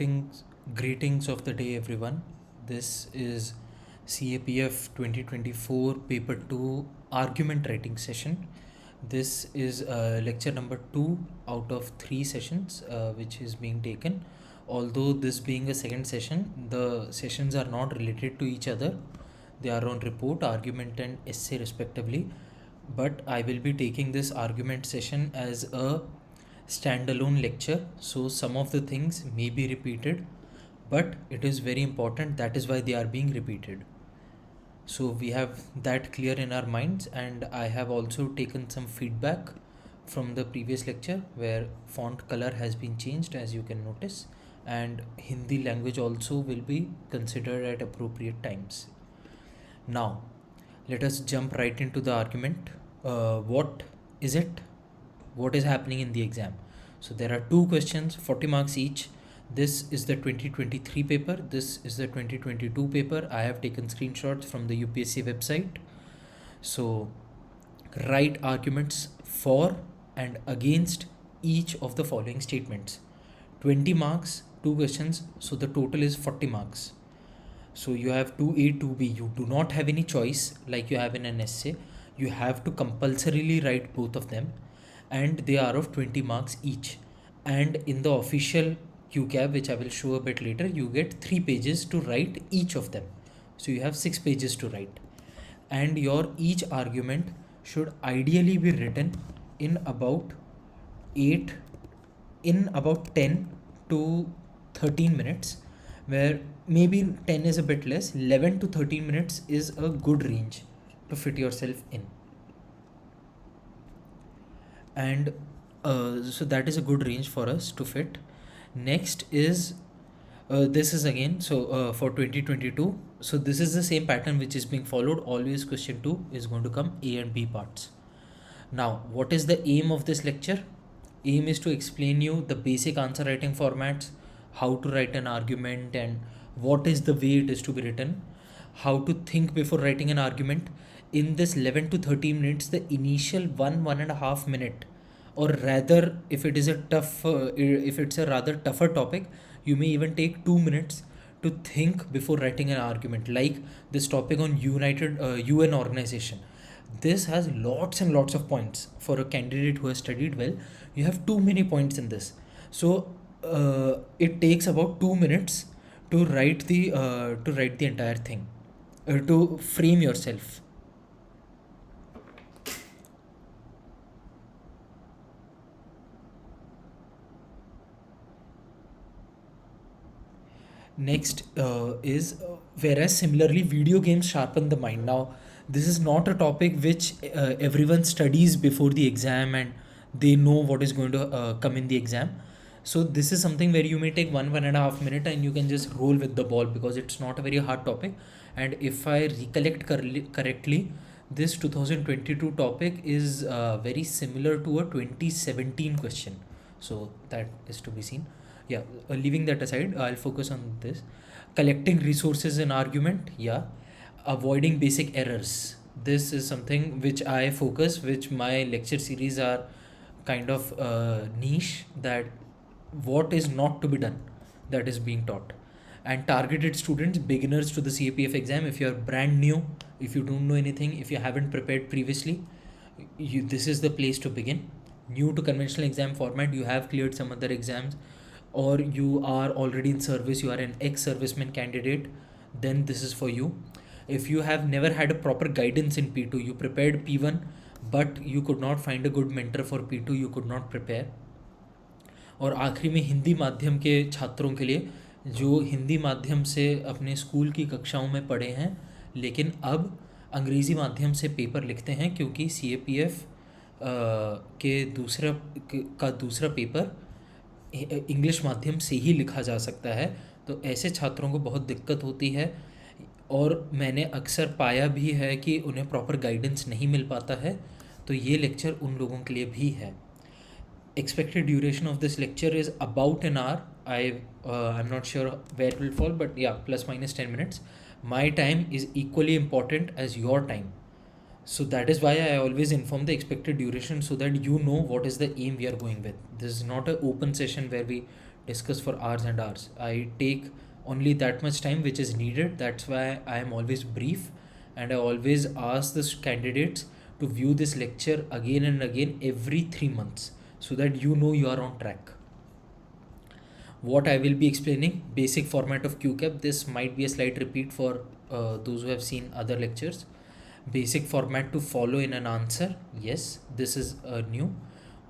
Greetings, greetings of the day, everyone. This is CAPF 2024 Paper 2 Argument Writing Session. This is lecture number 2 out of 3 sessions which is being taken. Although this being a second session, the sessions are not related to each other. They are on report, argument, and essay respectively. But I will be taking this argument session as a standalone lecture, so some of the things may be repeated, but it is very important, that is why they are being repeated. So we have that clear in our minds, and I have also taken some feedback from the previous lecture where font color has been changed, as you can notice, and Hindi language also will be considered at appropriate times. Now let us jump right into the argument. What is it? What is happening in the exam? So there are two questions, 40 marks each. This is the 2023 paper. This is the 2022 paper. I have taken screenshots from the UPSC website. So write arguments for and against each of the following statements. 20 marks, two questions. So the total is 40 marks. So you have 2A, 2B. You do not have any choice like you have in an essay. You have to compulsorily write both of them, and they are of 20 marks each. And in the official QCAB, which I will show a bit later, you get 3 pages to write each of them. So you have 6 pages to write. And your each argument should ideally be written in about 10 to 13 minutes, where maybe 10 is a bit less. 11 to 13 minutes is a good range to fit yourself in. And so that is a good range for us to fit. Next is this is again for 2022. So this is the same pattern which is being followed. Always question 2 is going to come A and B parts. Now what is the aim of this lecture? Aim is to explain you the basic answer writing formats, how to write an argument, and what is the way it is to be written, how to think before writing an argument. In this 11 to 13 minutes, the initial 1.5 minute, or rather if it is a if it's a rather tougher topic, you may even take 2 minutes to think before writing an argument, like this topic on UN organization. This has lots and lots of points. For a candidate who has studied well, you have too many points in this. So it takes about 2 minutes to write the entire thing, to frame yourself. Next is whereas similarly video games sharpen the mind. Now this is not a topic which everyone studies before the exam and they know what is going to come in the exam. So this is something where you may take 1.5 minute and you can just roll with the ball, because it's not a very hard topic. And if I recollect correctly, this 2022 topic is very similar to a 2017 question. So that is to be seen. Yeah, leaving that aside, I'll focus on this. Collecting resources in argument. Yeah. Avoiding basic errors. This is something which I focus, which my lecture series are kind of niche, that what is not to be done, that is being taught. And targeted students, beginners to the CAPF exam. If you're brand new, if you don't know anything, if you haven't prepared previously, this is the place to begin. New to conventional exam format, you have cleared some other exams, or you are already in service, you are an ex-serviceman candidate, then this is for you. If you have never had a proper guidance in P2, you prepared P1 but you could not find a good mentor for P2, you could not prepare. और आखिरी में हिंदी माध्यम के छात्रों के लिए, जो हिंदी माध्यम से अपने स्कूल की कक्षाओं में पढ़े हैं लेकिन अब अंग्रेज़ी माध्यम से पेपर लिखते हैं, क्योंकि CAPF के दूसरा पेपर इंग्लिश माध्यम से ही लिखा जा सकता है. तो ऐसे छात्रों को बहुत दिक्कत होती है, और मैंने अक्सर पाया भी है कि उन्हें प्रॉपर गाइडेंस नहीं मिल पाता है. तो ये लेक्चर उन लोगों के लिए भी है. Expected duration of this lecture is about an hour. I'm not sure where it will fall, but yeah, plus minus 10 minutes. My time is equally important as your time. So that is why I always inform the expected duration, so that you know what is the aim we are going with. This is not an open session where we discuss for hours and hours. I take only that much time which is needed. That's why I am always brief, and I always ask the candidates to view this lecture again and again every 3 months, so that you know you are on track. What I will be explaining, basic format of QCAP. This might be a slight repeat for those who have seen other lectures. Basic format to follow in an answer. Yes, this is new.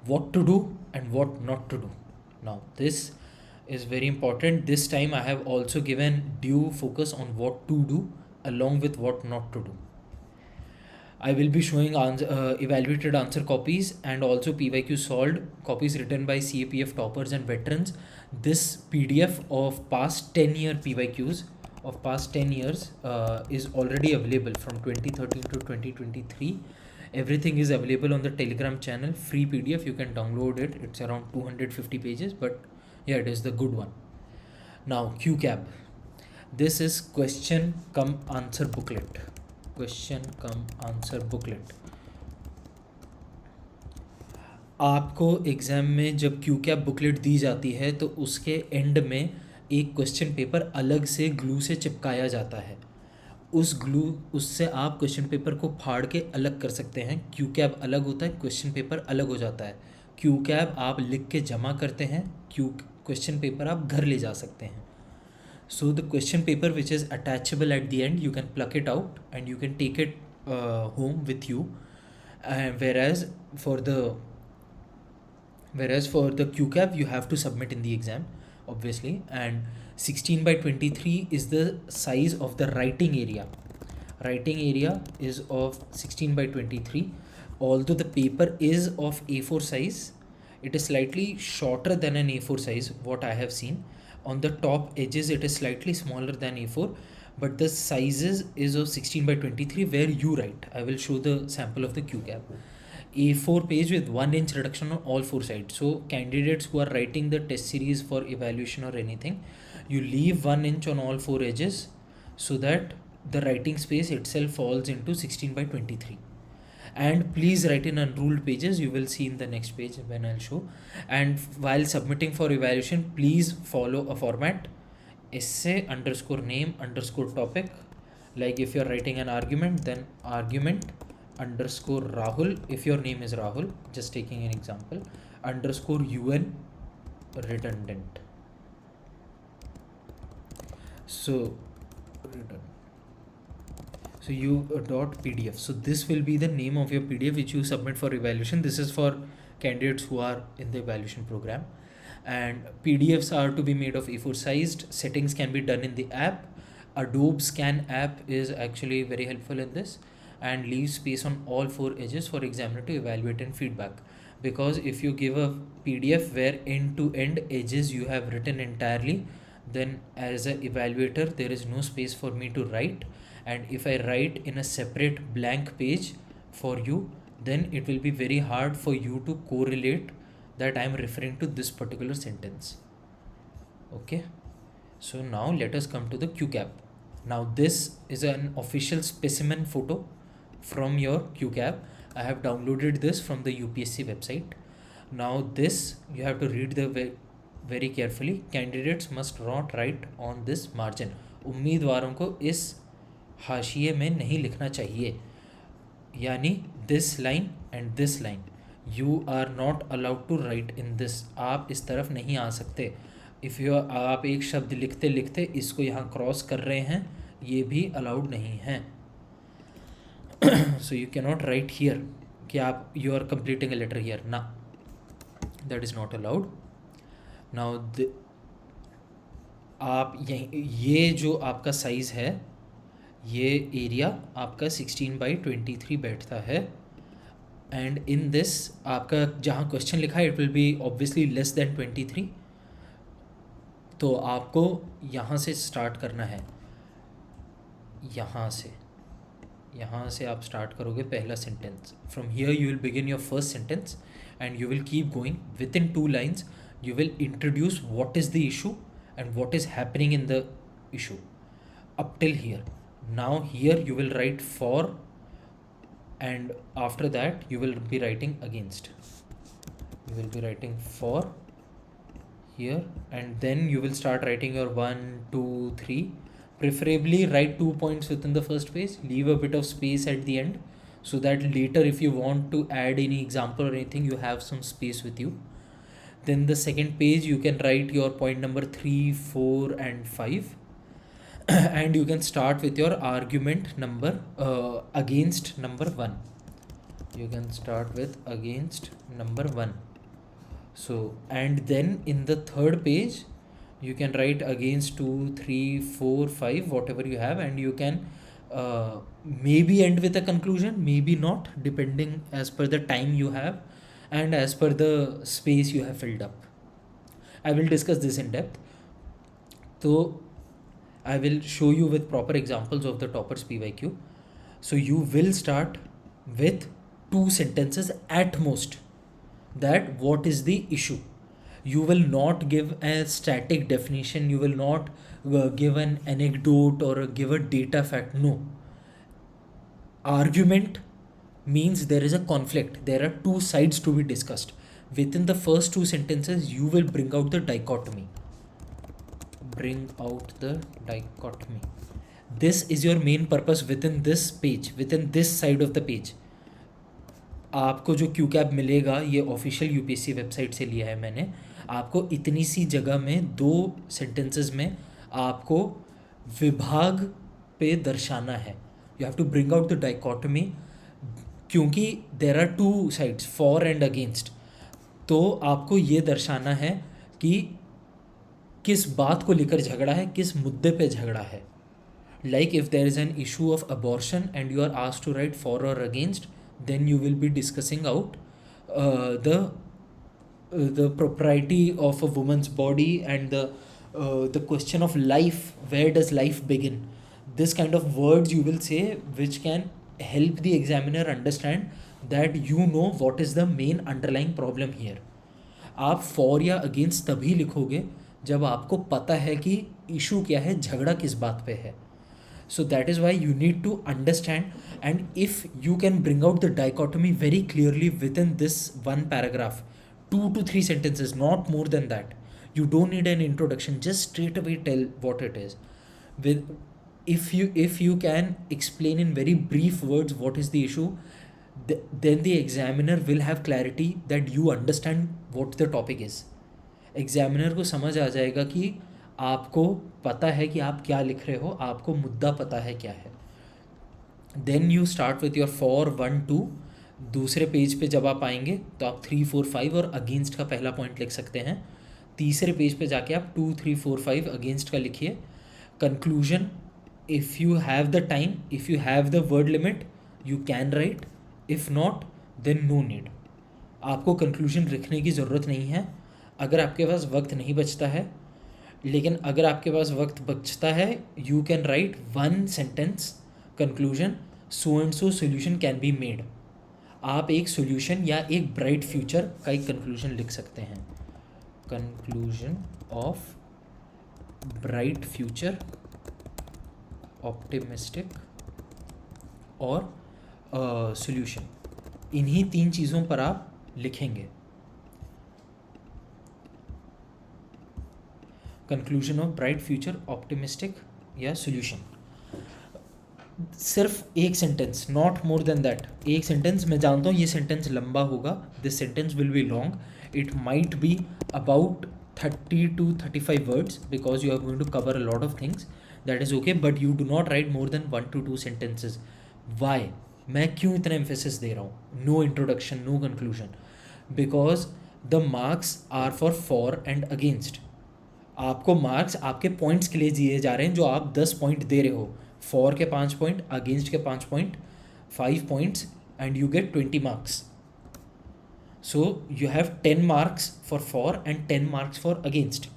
What to do and what not to do. Now, this is very important. This time I have also given due focus on what to do along with what not to do. I will be showing evaluated answer copies and also PYQ solved copies written by CAPF toppers and veterans. This PDF of past 10-year PYQs of past 10 years is already available from 2013 to 2023. Everything is available on the Telegram channel, free PDF. You can download it. It's around 250 pages, but yeah, it is the good one. Now, QCAP. This is question come answer booklet. Question come answer booklet. आपको exam में जब क्यूकैप booklet दी जाती है तो उसके and में एक question paper अलग से ग्लू से चिपकाया जाता है. उस ग्लू उससे आप क्वेश्चन पेपर को फाड़ के अलग कर सकते हैं. क्यूकैप अलग होता है, क्वेश्चन पेपर अलग हो जाता है. क्यूकैप आप लिख के जमा करते हैं, क्वेश्चन पेपर आप घर ले जा सकते हैं. So the question paper which is attachable at the end, you can pluck it out and you can take it home with you. Whereas for the QCAP you have to submit in the exam, obviously. And 16 by 23 is the size of the writing area. Writing area is of 16 by 23. Although the paper is of A4 size, it is slightly shorter than an A4 size, what I have seen. On the top edges it is slightly smaller than A4, but the sizes is of 16 by 23 where you write. I will show the sample of the QCAP. A4 page with 1 inch reduction on all 4 sides. So candidates who are writing the test series for evaluation or anything, you leave 1 inch on all 4 edges so that the writing space itself falls into 16 by 23. And please write in unruled pages. You will see in the next page when I'll show. And while submitting for evaluation, please follow a format: essay underscore name underscore topic. Like if you're writing an argument, then argument underscore Rahul, if your name is Rahul, just taking an example, underscore UN redundant. So redundant. So you dot PDF. So this will be the name of your PDF which you submit for evaluation. This is for candidates who are in the evaluation program. And PDFs are to be made of A4 sized. Settings can be done in the app. Adobe Scan app is actually very helpful in this, and leave space on all 4 edges for examiner to evaluate and feedback. Because if you give a PDF where end to end edges you have written entirely, then as an evaluator there is no space for me to write. And if I write in a separate blank page for you, then it will be very hard for you to correlate that I am referring to this particular sentence. Okay, so now let us come to the QCAP. Now this is an official specimen photo from your QCAP. I have downloaded this from the UPSC website. Now this you have to read the very carefully. Candidates must not write on this margin. उम्मीदवारों को इस हाशिए में नहीं लिखना चाहिए, यानी this line and this line you are not allowed to write in this. आप इस तरफ नहीं आ सकते. इफ़ यू आप एक शब्द लिखते लिखते इसको यहाँ क्रॉस कर रहे हैं, ये भी अलाउड नहीं है. So you cannot write here कि आप you are completing a letter here. ना, that is not allowed. Now आप ये जो आपका साइज़ है, ये एरिया आपका 16 by 23 बैठता है. एंड इन दिस आपका जहाँ क्वेश्चन लिखा है it will be obviously less than 23. तो आपको यहाँ से स्टार्ट करना है. यहाँ से आप स्टार्ट करोगे पहला sentence. From here you will begin your first sentence and you will keep going. With in 2 lines you will introduce what is the issue and what is happening in the issue up till here. Now here you will write for, and after that you will be writing against. You will be writing for here, and then you will start writing your 1 2 3. Preferably write 2 points within the first page, leave a bit of space at the end, so that later if you want to add any example or anything, you have some space with you. Then the second page you can write your point number 3 4 and 5. And you can start with your argument number against number 1. You can start with against number 1. So, and then in the third page you can write against 2 3 4 5, whatever you have, and you can maybe end with a conclusion, maybe not, depending as per the time you have and as per the space you have filled up. I will discuss this in depth. So I will show you with proper examples of the toppers PYQ. So you will start with 2 sentences at most, that what is the issue. You will not give a static definition, you will not give an anecdote or give a data fact. No. Argument means there is a conflict, there are 2 sides to be discussed. Within the first 2 sentences you will bring out the dichotomy. This is your main purpose within this page, within this side of the page. आपको जो Q cap मिलेगा, ये official UPSC website से लिया है मैंने. आपको इतनी सी जगह में 2 sentences में आपको विभाग पे दर्शाना है. You have to bring out the dichotomy, क्योंकि there are 2 sides, for and against. तो आपको ये दर्शाना है कि किस बात को लेकर झगड़ा है, किस मुद्दे पे झगड़ा है. Like if there is an issue of abortion and you are asked to write for or against, then you will be discussing out the propriety of a woman's body and the question of life. Where does life begin? This kind of words you will say, which can help the examiner understand that you know what is the main underlying problem here. आप for या against तभी लिखोगे जब आपको पता है कि issue क्या है, झगड़ा किस बात पे है. So that is why you need to understand, and if you can bring out the dichotomy very clearly within this one paragraph, 2 to 3 sentences, not more than that. You don't need an introduction, just straight away tell what it is. If you can explain in very brief words what is the issue, then the examiner will have clarity that you understand what the topic is. Examiner को समझ आ जाएगा कि आपको पता है कि आप क्या लिख रहे हो, आपको मुद्दा पता है क्या है. Then you start with your 4 1 2. दूसरे पेज पे जब आप आएंगे तो आप 3 4 5 और अगेंस्ट का पहला पॉइंट लिख सकते हैं. तीसरे पेज पे जाके आप 2 3 4 5 अगेंस्ट का लिखिए. Conclusion, if you have the time, if you have the word limit, you can write. If not, then no need. आपको कंक्लूजन लिखने की ज़रूरत नहीं है अगर आपके पास वक्त नहीं बचता है. लेकिन अगर आपके पास वक्त बचता है, you can right 1 sentence conclusion, so and so solution can be made. आप एक सोल्यूशन या एक ब्राइट फ्यूचर का एक कंक्लूजन लिख सकते हैं. Conclusion of bright future, optimistic और सोल्यूशन. इन्हीं 3 चीज़ों पर आप लिखेंगे. Conclusion of bright future, optimistic या सोल्यूशन. सिर्फ एक sentence, not more than that. एक सेंटेंस. मैं जानता हूँ ये सेंटेंस लंबा होगा, this sentence will be long. It might be about 30 to 35 words because you are going to cover a lot of things. That is okay, but you do not write more than 1 to 2 sentences. Why? मैं क्यों इतना emphasis दे रहा हूँ? No introduction, no conclusion. Because the marks are for and against. आपको marks आपके points के लिए दिए जा रहे हैं जो आप 10 पॉइंट दे रहे हो. फॉर के 5 पॉइंट, अगेंस्ट के 5 point, 5 points, and you get 20 marks. So you have 10 marks for and 10 marks for against.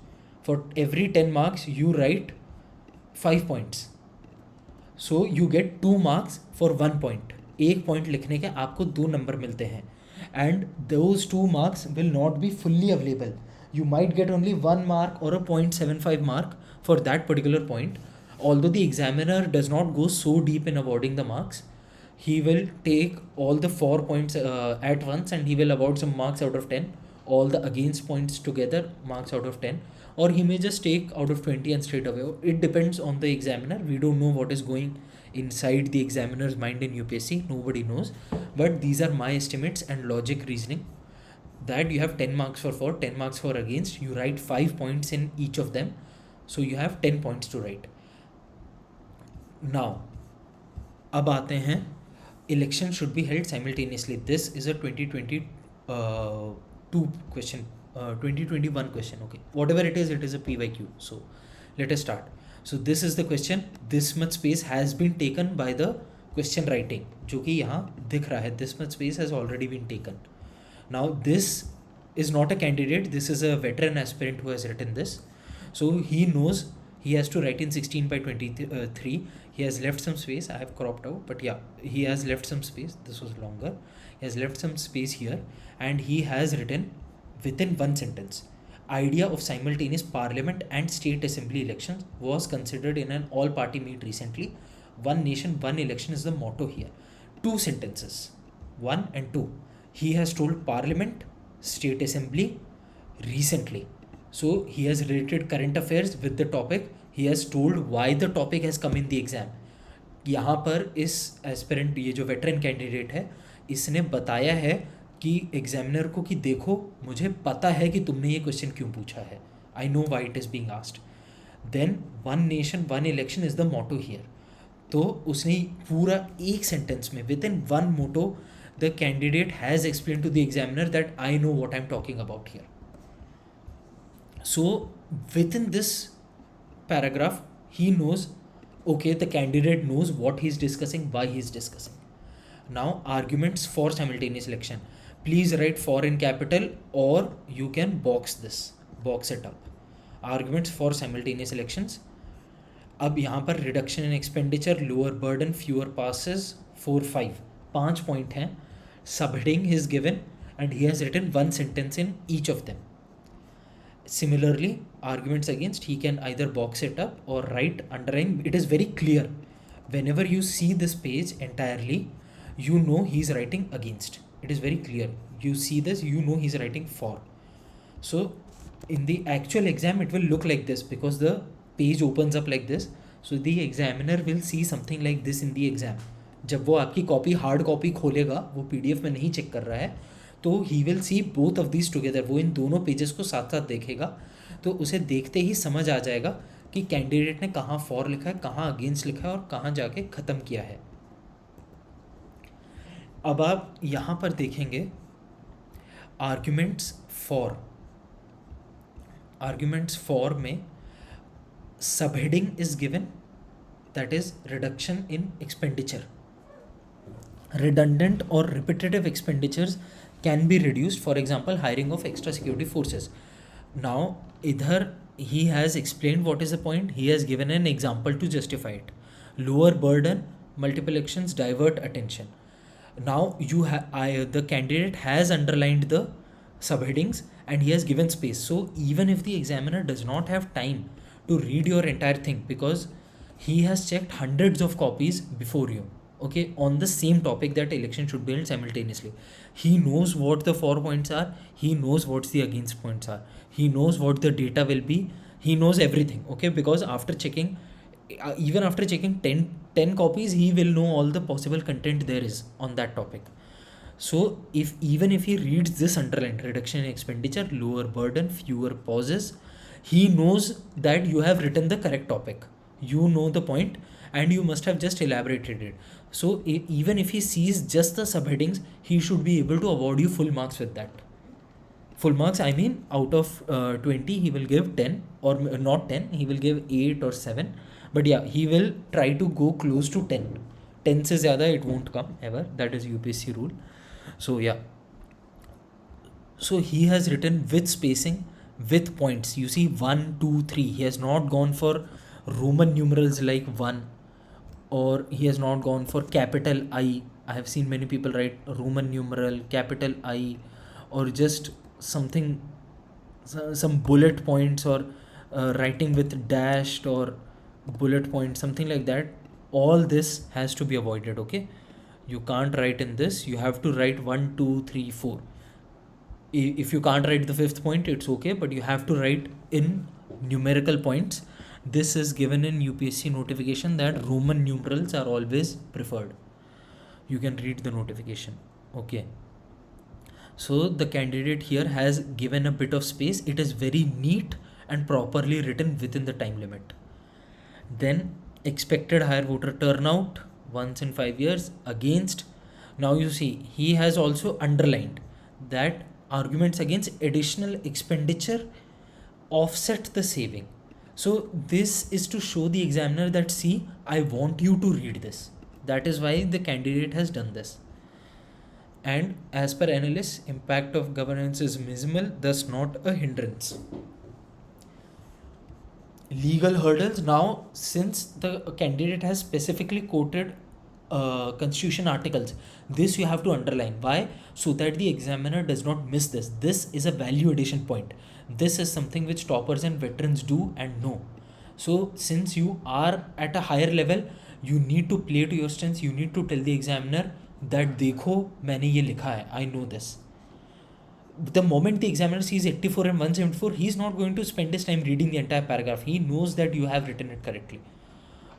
For every 10 marks you write 5 points. So you get 2 marks for 1 point. एक point लिखने के आपको 2 number मिलते हैं. And those 2 marks will not be fully available. You might get only 1 mark or a 0.75 mark for that particular point. Although the examiner does not go so deep in awarding the marks, he will take all the 4 points at once and he will award some marks out of 10 all the against points together, marks out of 10, or he may just take out of 20 and straight away. It depends on the examiner. We don't know what is going inside the examiner's mind in UPSC, nobody knows, but these are my estimates and logic reasoning. That you have 10 marks for 10 marks for against, you write 5 points in each of them, so you have 10 points to write. Now अब आते हैं, election should be held simultaneously. This is a 2022 question, 2021 question. Okay, whatever it is a PYQ. So let us start. So this is the question. This much space has been taken by the question writing, जो कि यहाँ दिख रहा है. This much space has already been taken. Now this is not a candidate, this is a veteran aspirant who has written this. So he knows he has to write in 16 by 23. He has left some space, I have cropped out, but yeah, he has left some space. This was longer. He has left some space here, and he has written within one sentence, idea of simultaneous parliament and state assembly elections was considered in an all party meet recently. One nation, one election is the motto here. Two sentences, 1 and 2. He has told parliament, state assembly recently. So he has related current affairs with the topic. He has told why the topic has come in the exam. यहाँ पर इस aspirant, ये जो veteran candidate है, इसने बताया है कि एग्जामिनर को कि देखो मुझे पता है कि तुमने ये क्वेश्चन क्यों पूछा है, I know why it is being asked. Then one nation one election is the motto here. तो उसने पूरा एक सेंटेंस में within one motto the candidate has explained to the examiner that I know what I'm talking about here. So within this paragraph, he knows, okay, the candidate knows what he's discussing, why he's discussing. Now arguments for simultaneous election. Please write for in capital, or you can box it up. Arguments for simultaneous elections. अब यहाँ पर reduction in expenditure, lower burden, fewer passes, 5 point हैं. Subheading is given and he has written one sentence in each of them. Similarly, arguments against, he can either box it up or write underline. It is very clear. Whenever you see this page entirely, you know he's writing against. It is very clear. You see this, you know he's writing for. So in the actual exam, it will look like this because the page opens up like this. So the examiner will see something like this in the exam. जब वो आपकी copy hard copy खोलेगा, वो PDF में नहीं check कर रहा है, तो he will C both of these together. वो इन दोनों पेजेस को साथ साथ देखेगा, तो उसे देखते ही समझ आ जाएगा कि कैंडिडेट ने कहाँ फॉर लिखा है, कहाँ अगेंस्ट लिखा है और कहाँ जाके ख़त्म किया है. अब आप यहाँ पर देखेंगे आर्ग्यूमेंट्स फॉर में subheading is given, that is reduction in expenditure. Redundant or repetitive expenditures can be reduced, for example hiring of extra security forces. Now idhar he has explained what is the point, he has given an example to justify it. Lower burden, multiple actions, divert attention. Now the candidate has underlined the subheadings and he has given space. So even if the examiner does not have time to read your entire thing, because he has checked hundreds of copies before you, okay, on the same topic that election should be held simultaneously, he knows what the 4 points are, he knows what the against points are, he knows what the data will be, he knows everything, okay, because after checking, even after checking 10 copies, he will know all the possible content there is on that topic. So even if he reads this underline, reduction in expenditure, lower burden, fewer pauses, he knows that you have written the correct topic, you know the point, and you must have just elaborated it. So even if he sees just the subheadings, he should be able to award you full marks with that. Full marks, I mean out of 20 he will give 10, or not 10, he will give 8 or 7, but yeah, he will try to go close to 10. 10 से ज़्यादा it won't come ever, that is UPSC rule. So yeah, so he has written with spacing, with points. You see 1, 2, 3, he has not gone for Roman numerals like 1, or he has not gone for capital I. I have seen many people write Roman numeral, capital I, or just something, some bullet points, or writing with dashed or bullet points, something like that. All this has to be avoided, okay? You can't write in this, you have to write 1, 2, 3, 4. If you can't write the fifth point, it's okay, but you have to write in numerical points. This is given in UPSC notification that Roman numerals are always preferred. You can read the notification. Okay. So the candidate here has given a bit of space. It is very neat and properly written within the time limit. Then expected higher voter turnout once in 5 years against. Now you see he has also underlined that arguments against additional expenditure offset the saving. So this is to show the examiner that, see, I want you to read this. That is why the candidate has done this. And as per analysts, impact of governance is minimal, thus not a hindrance. Legal hurdles. Now, since the candidate has specifically quoted constitution articles, this you have to underline. Why? So that the examiner does not miss this. This is a value addition point. This is something which toppers and veterans do and know. So since you are at a higher level, you need to play to your strengths. You need to tell the examiner that देखो मैंने ये लिखा है, I know this. The moment the examiner sees 84 and 174, he is not going to spend his time reading the entire paragraph. He knows that you have written it correctly.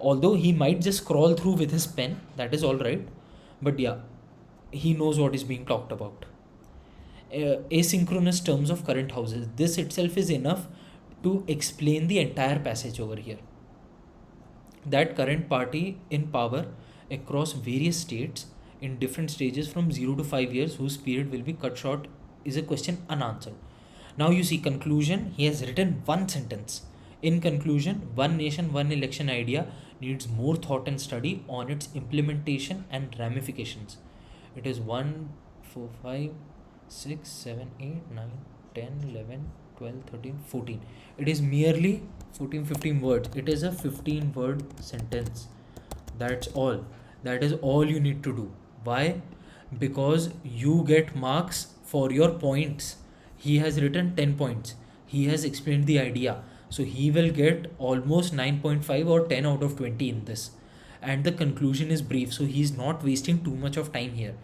Although he might just scroll through with his pen, that is all right. But yeah, he knows what is being talked about. Asynchronous terms of current houses. This itself is enough to explain the entire passage over here. That current party in power across various states in different stages from 0 to 5 years, whose period will be cut short, is a question unanswered. Now you see conclusion, he has written one sentence. In conclusion, one nation, one election idea needs more thought and study on its implementation and ramifications. It is 1, 4, 5, 6, 7, 8, 9, 10, 11, 12, 13, 14. It is merely 14, 15 words. It is a 15-word sentence. That's all. That is all you need to do. Why? Because you get marks for your points. He has written 10 points. He has explained the idea. So he will get almost 9.5 or 10 out of 20 in this. And the conclusion is brief. So he is not wasting too much of time here.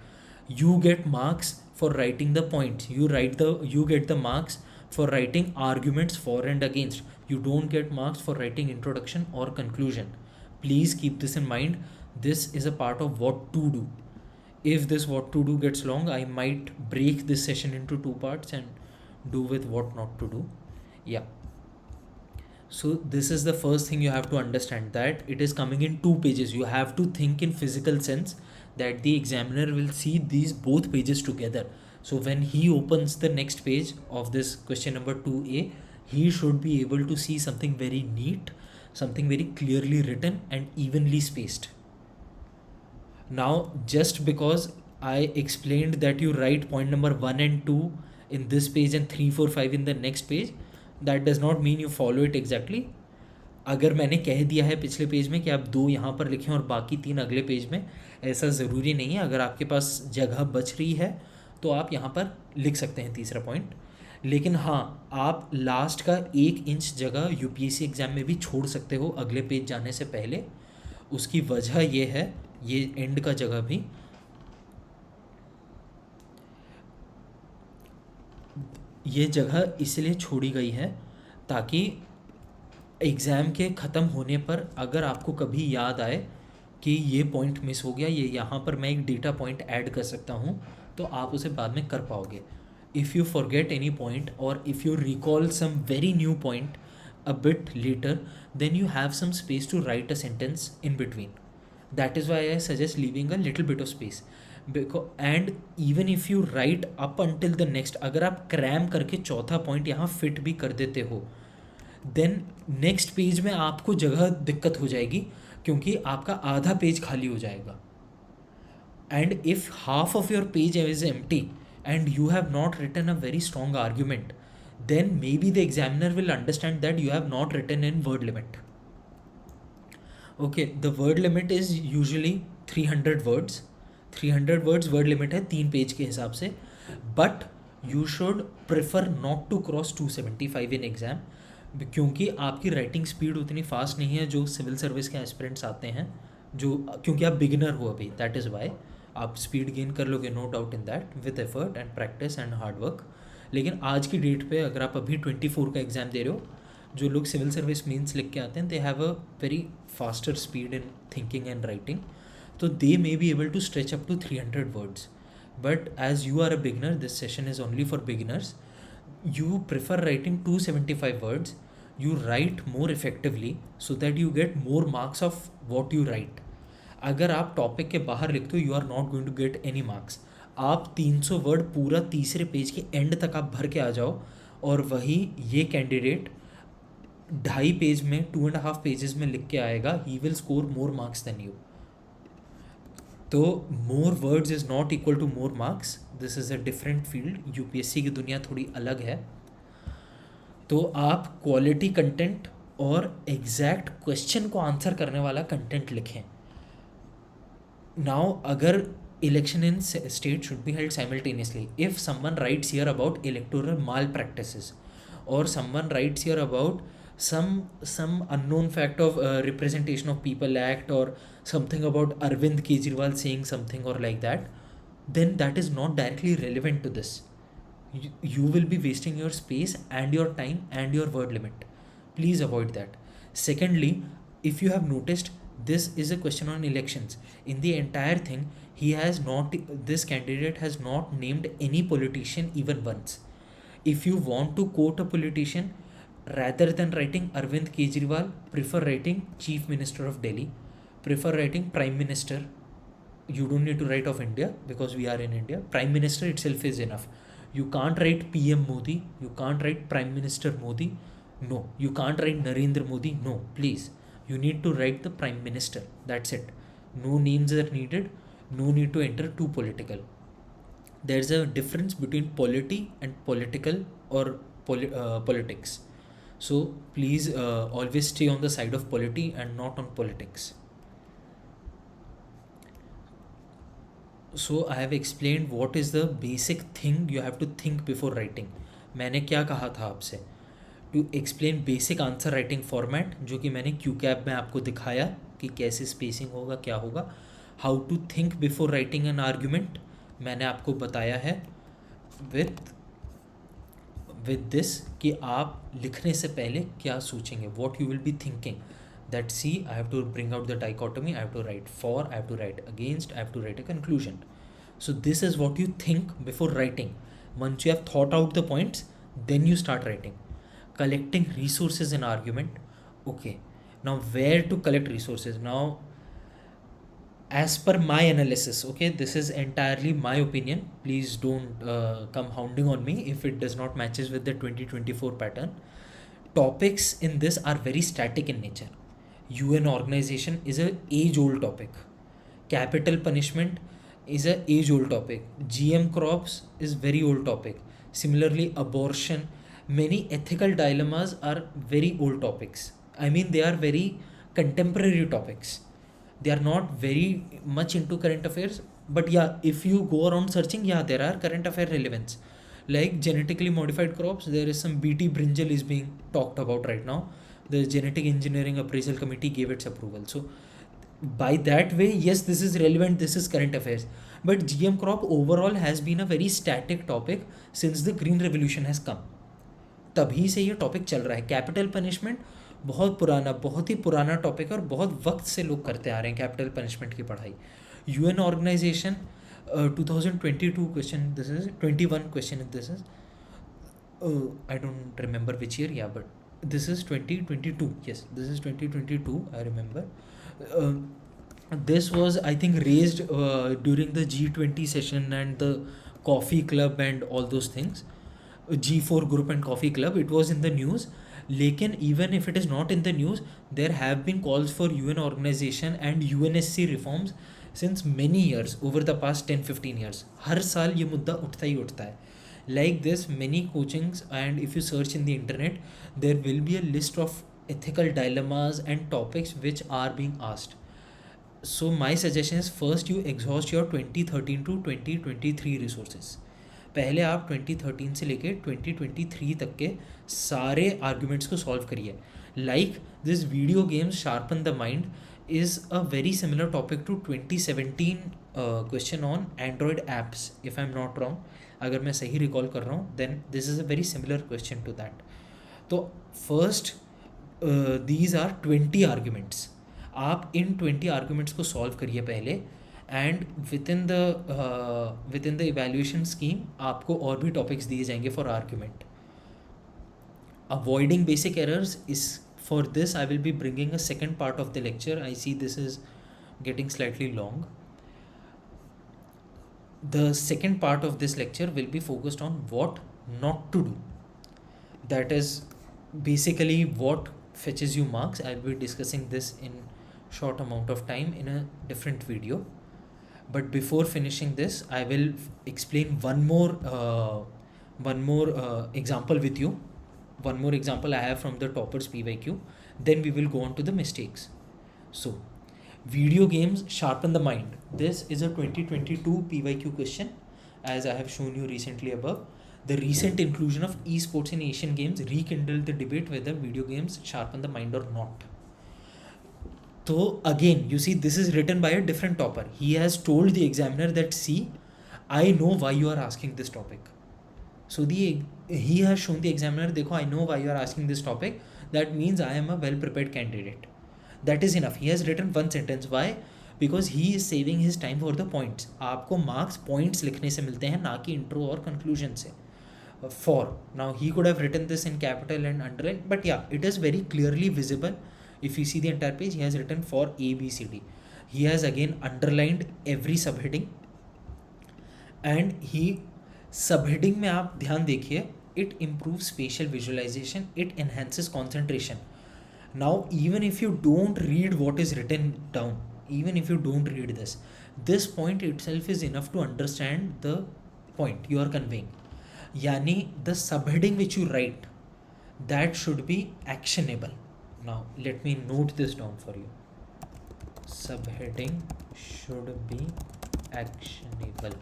You get marks for writing the points. You get the marks for writing arguments for and against. You don't get marks for writing introduction or conclusion. Please keep this in mind. This is a part of what to do. If this what to do gets long, I might break this session into 2 parts and do with what not to do. Yeah. So this is the first thing you have to understand, that it is coming in 2 pages. You have to think in physical sense that the examiner will see these both pages together. So when he opens the next page of this question number 2A, he should be able to see something very neat, something very clearly written and evenly spaced. Now, just because I explained that you write point number 1 and 2 in this page and 3, 4, 5 in the next page, that does not mean you follow it exactly. अगर मैंने कह दिया है पिछले page में कि आप 2 यहाँ पर लिखें और बाकी 3 अगले पेज में, ऐसा ज़रूरी नहीं है. अगर आपके पास जगह बच रही है तो आप यहाँ पर लिख सकते हैं तीसरा पॉइंट. लेकिन हाँ, आप लास्ट का 1 इंच जगह यूपीएससी एग्ज़ाम में भी छोड़ सकते हो अगले पेज जाने से पहले. उसकी वजह ये है, ये एंड का जगह भी, ये जगह इसलिए छोड़ी गई है ताकि एग्ज़ाम के ख़त्म होने पर अगर आपको कभी याद आए कि ये पॉइंट मिस हो गया, ये यहाँ पर मैं एक डेटा पॉइंट ऐड कर सकता हूँ, तो आप उसे बाद में कर पाओगे. If you forget any point और if you recall some very new point a bit later, then you have some space to write a sentence in between. That is why I suggest leaving a little bit of space. And even if you write up until the next, अगर आप cram करके चौथा point यहाँ fit भी कर देते हो, then next page में आपको जगह दिक्कत हो जाएगी क्योंकि आपका आधा पेज खाली हो जाएगा. And if half of your page is empty and you have not written a very strong argument, then maybe the examiner will understand that you have not written in word limit. Okay, the word limit is usually 300 words. 300 words word limit है 3 page के हिसाब से. But you should prefer not to cross 275 in exam, क्योंकि आपकी writing speed उतनी fast नहीं है जो सिविल सर्विस के एस्पिरेंट्स आते हैं, जो क्योंकि आप बिगिनर हो अभी. दैट इज़ वाई आप स्पीड गेन कर लोगे, no doubt in that, with effort and practice and hard work. लेकिन आज की डेट पे अगर आप अभी 24 का एग्ज़ाम दे रहे हो, जो लोग सिविल सर्विस मीन्स लिख के आते हैं, they have a very faster speed in thinking and writing, तो they may be able to stretch up to 300 words. But as you are a beginner, this session is only for beginners. You prefer writing 275 words. You write more effectively so that you get more marks of what you write. अगर आप topic के बाहर लिखते हो, you are not going to get any marks. आप 300 word पूरा तीसरे page के एंड तक आप भर के आ जाओ, और वही ये कैंडिडेट 2.5 पेज में, 2.5 पेजेस में लिख के आएगा, he will score more marks than you. तो more words is not equal to more marks. This is a different field. UPSC की दुनिया थोड़ी अलग है. तो आप क्वालिटी कंटेंट और एग्जैक्ट क्वेश्चन को आंसर करने वाला कंटेंट लिखें. नाउ अगर election in state should be held simultaneously. If someone writes here about electoral malpractices, or someone writes here about some unknown fact of representation of people act, or something about Arvind Kejriwal saying something or like that, then that is not directly relevant to this. You will be wasting your space and your time and your word limit. Please avoid that. Secondly, if you have noticed, this is a question on elections. In the entire thing, this candidate has not named any politician even once. If you want to quote a politician, rather than writing Arvind Kejriwal, prefer writing Chief Minister of Delhi, prefer writing Prime Minister. You don't need to write of India because we are in India. Prime Minister itself is enough. You can't write PM Modi, you can't write Prime Minister Modi. No, you can't write Narendra Modi. No, please. You need to write the Prime Minister. That's it. No names are needed. No need to enter too political. There's a difference between polity and political, or politics. So please always stay on the side of polity and not on politics. So I have explained what is the basic thing you have to think before writing. मैंने क्या कहा था आपसे? To explain basic answer writing format, जो कि मैंने Q cap में आपको दिखाया कि कैसे स्पेसिंग होगा, क्या होगा. How to think before writing an argument, मैंने आपको बताया है विद दिस कि आप लिखने से पहले क्या सोचेंगे, what you will be thinking. That see, I have to bring out the dichotomy, I have to write for, I have to write against, I have to write a conclusion. So this is what you think before writing. Once you have thought out the points, then you start writing. Collecting resources in argument. Okay, now where to collect resources? Now, as per my analysis, okay, this is entirely my opinion. Please don't come hounding on me if it does not matches with the 2024 pattern. Topics in this are very static in nature. UN organization is a age-old topic. Capital punishment is a age-old topic. GM crops is very old topic. Similarly, abortion, many ethical dilemmas are very old topics. I mean, they are very contemporary topics. They are not very much into current affairs. But yeah, if you go around searching, yeah, there are current affair relevance. Like genetically modified crops, there is some BT brinjal is being talked about right now. The Genetic Engineering Appraisal Committee gave its approval. So by that way, yes, this is relevant, this is current affairs. But GM crop overall has been a very static topic since the Green Revolution has come. तभी से ये topic चल रहा है. Capital punishment बहुत ही पुराना topic है, और बहुत वक्त से लोग करते आ रहे हैं कैपिटल पनिशमेंट की पढ़ाई. UN organisation 2022 question, this is 21 question, this is I don't remember which year, yeah, but this is 2022. Yes, this is 2022, I remember. This was, I think, raised during the G20 session and the coffee club and all those things. G4 group and coffee club, it was in the news. Lekin even if it is not in the news, there have been calls for UN organization and UNSC reforms since many years, over the past 10-15 years. हर साल ये मुद्दा उठता ही उठता है. Like this, many coachings, and if you search in the internet, there will be a list of ethical dilemmas and topics which are being asked. So my suggestion is, first you exhaust your 2013 to 2023 resources. पहले आप 2013 से लेके 2023 तक के सारे arguments को solve करिए. Like this video games sharpen the mind is a very similar topic to 2017 question on Android apps, if I'm not wrong. अगर मैं सही रिकॉल कर रहा हूँ, then this is a very similar question to that. तो first these are 20 arguments. आप इन 20 arguments को सॉल्व करिए पहले, and within the evaluation scheme आपको और भी टॉपिक्स दिए जाएंगे for argument. Avoiding basic errors is, for this I will be bringing a second part of the lecture. I see this is getting slightly long. The second part of this lecture will be focused on what not to do. That is basically what fetches you marks. I'll be discussing this in short amount of time in a different video. But before finishing this, I will explain one more example with you. One more example I have from the toppers PYQ. Then we will go on to the mistakes. So, video games sharpen the mind. This is a 2022 PYQ question, as I have shown you recently above. The recent inclusion of esports in Asian Games rekindled the debate whether video games sharpen the mind or not. So again, you see, this is written by a different topper. He has told the examiner that, see, I know why you are asking this topic. So he has shown the examiner, देखो, I know why you are asking this topic. That means I am a well prepared candidate. That is enough. He has written one sentence. Why? Because he is saving his time for the points. आपको marks points लिखने से मिलते हैं, ना कि intro और conclusion से. For now, he could have written this in capital and underline, but yeah, it is very clearly visible. If you see the entire page, he has written for A, B, C, D. He has again underlined every subheading, and he subheading में आप ध्यान देखिए, it improve spatial visualisation, it enhances concentration. Now even if you don't read what is written down, even if you don't read this point itself is enough to understand the point you are conveying. Yani the subheading which you write, that should be actionable. Now let me note this down for you. Subheading should be actionable.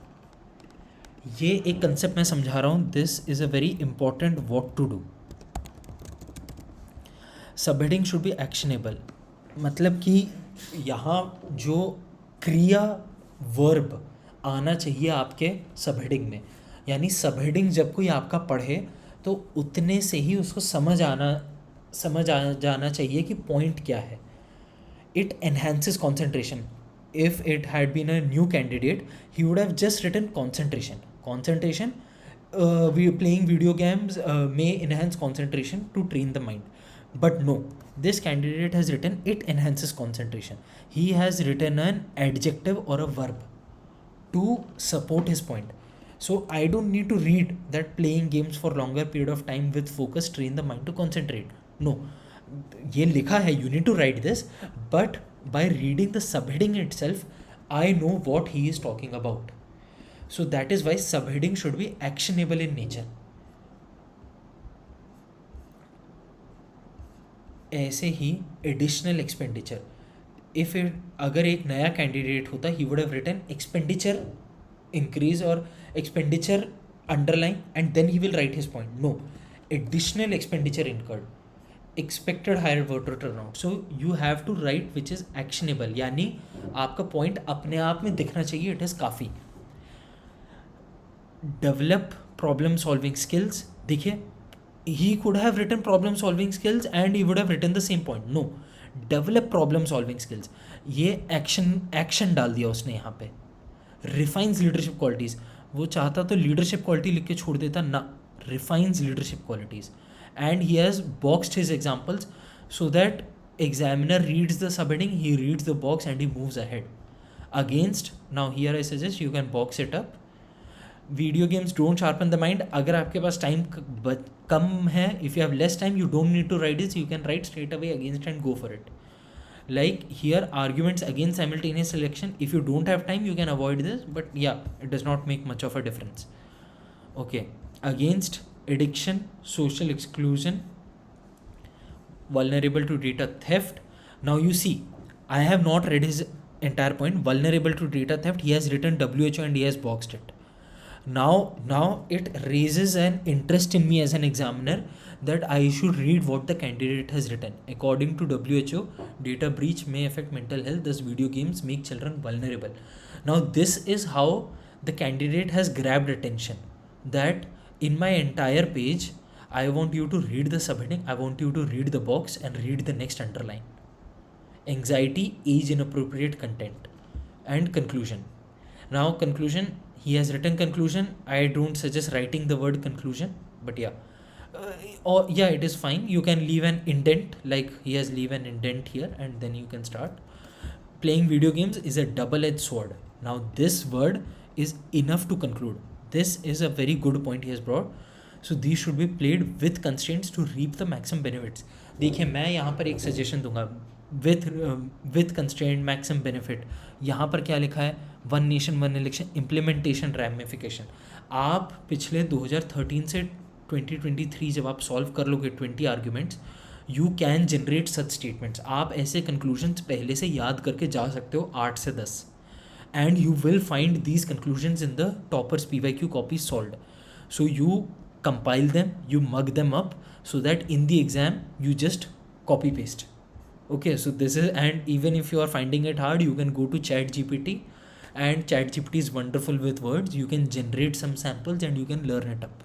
ये एक concept मैं समझा रहा हूँ. This is a very important what to do. Subheading should be actionable, मतलब कि यहाँ जो क्रिया वर्ब आना चाहिए आपके सबहेडिंग में, यानी सबहेडिंग जब कोई आपका पढ़े तो उतने से ही उसको समझ आ जाना चाहिए कि पॉइंट क्या है. It enhances concentration. If it had been a new candidate, he would have just written concentration. Playing video games may enhance concentration to train the mind. But no, this candidate has written it enhances concentration. He has written an adjective or a verb to support his point. So I don't need to read that playing games for longer period of time with focus train the mind to concentrate. No, ये लिखा है, you need to write this, but by reading the subheading itself, I know what he is talking about. So that is why subheading should be actionable in nature. ऐसे ही additional expenditure. अगर एक नया candidate होता, he would have written expenditure increase or expenditure underline and then he will write his point. No, additional expenditure incurred, expected higher water turnout. So you have to write which is actionable, यानी आपका point अपने आप में दिखना चाहिए, it is काफ़ी. Develop problem solving skills. देखिए, he could have written problem solving skills and he would have written the same point. No, develop problem solving skills. ये एक्शन डाल दिया उसने यहाँ पे. refines leadership qualities. वो चाहता तो leadership quality लिख के छोड़ देता ना, refines leadership qualities. And he has boxed his examples so that examiner reads the subheading, he reads the box and he moves ahead. Against, now here I suggest you can box it up. Video games don't sharpen the mind. अगर आपके पास time कम है, if you have less time, you don't need to write this, you can write straight away against and go for it. Like here, arguments against simultaneous selection. If you don't have time, you can avoid this, but yeah, it does not make much of a difference. Okay, against addiction, social exclusion, vulnerable to data theft. Now you see, I have not read his entire point. Vulnerable to data theft, he has written WHO and he has boxed it. Now it raises an interest in me as an examiner that I should read what the candidate has written. According to WHO, data breach may affect mental health, thus video games make children vulnerable. Now this is how the candidate has grabbed attention. that in my entire page, I want you to read the subheading, I want you to read the box and read the next underline. Anxiety, age inappropriate content, and conclusion. Now, conclusion, he has written conclusion. I don't suggest writing the word conclusion, but yeah. Or yeah, it is fine. You can leave an indent, like he has leave an indent here, and then you can start. Playing video games is a double-edged sword. Now, this word is enough to conclude. This is a very good point he has brought. So these should be played with constraints to reap the maximum benefits. देखिए मैं यहाँ पर एक suggestion दूंगा with constraint maximum benefit. यहाँ पर क्या लिखा है, one nation one election implementation ramification. आप पिछले 2013 से 2023 जब आप सॉल्व कर लोगे 20 arguments, you can generate such statements. आप ऐसे कंक्लूजन्स पहले से याद करके जा सकते हो 8 से 10, and you will find these conclusions in the toppers PYQ copy solved. So you compile them, you mug them up, so that in the exam you just copy paste. Okay, so this is, and even if you are finding it hard, you can go to ChatGPT, and ChatGPT is wonderful with words. You can generate some samples and you can learn it up.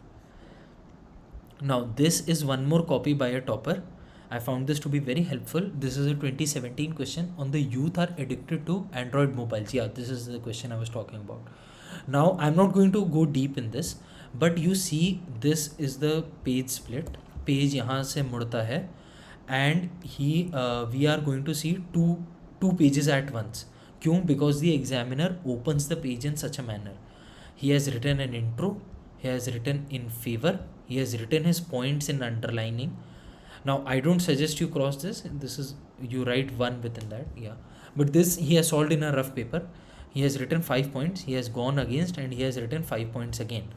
Now this is one more copy by a topper. I found this to be very helpful. This is a 2017 question on the youth are addicted to Android mobiles. Yeah, this is the question I was talking about. Now I'm not going to go deep in this, but you see this is the page split. Page यहाँ से मुड़ता है, and we are going to see two pages at once. क्यों? Because the examiner opens the page in such a manner. He has written an intro, he has written in favor, he has written his points in underlining. Now I don't suggest you cross this. This is, you write one within that, yeah. But this he has solved in a rough paper. He has written 5 points, he has gone against, and he has written 5 points again.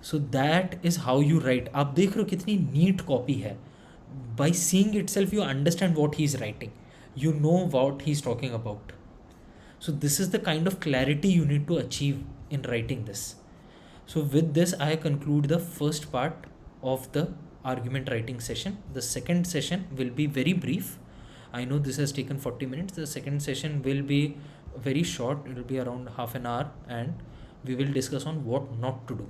So that is how you write. आप देख रहे हो कितनी neat copy है. By seeing itself you understand what he is writing. You know what he is talking about. So this is the kind of clarity you need to achieve in writing this. So with this I conclude the first part of the argument writing session. The second session will be very brief. I know this has taken 40 minutes. The second session will be very short. It will be around half an hour, and we will discuss on what not to do.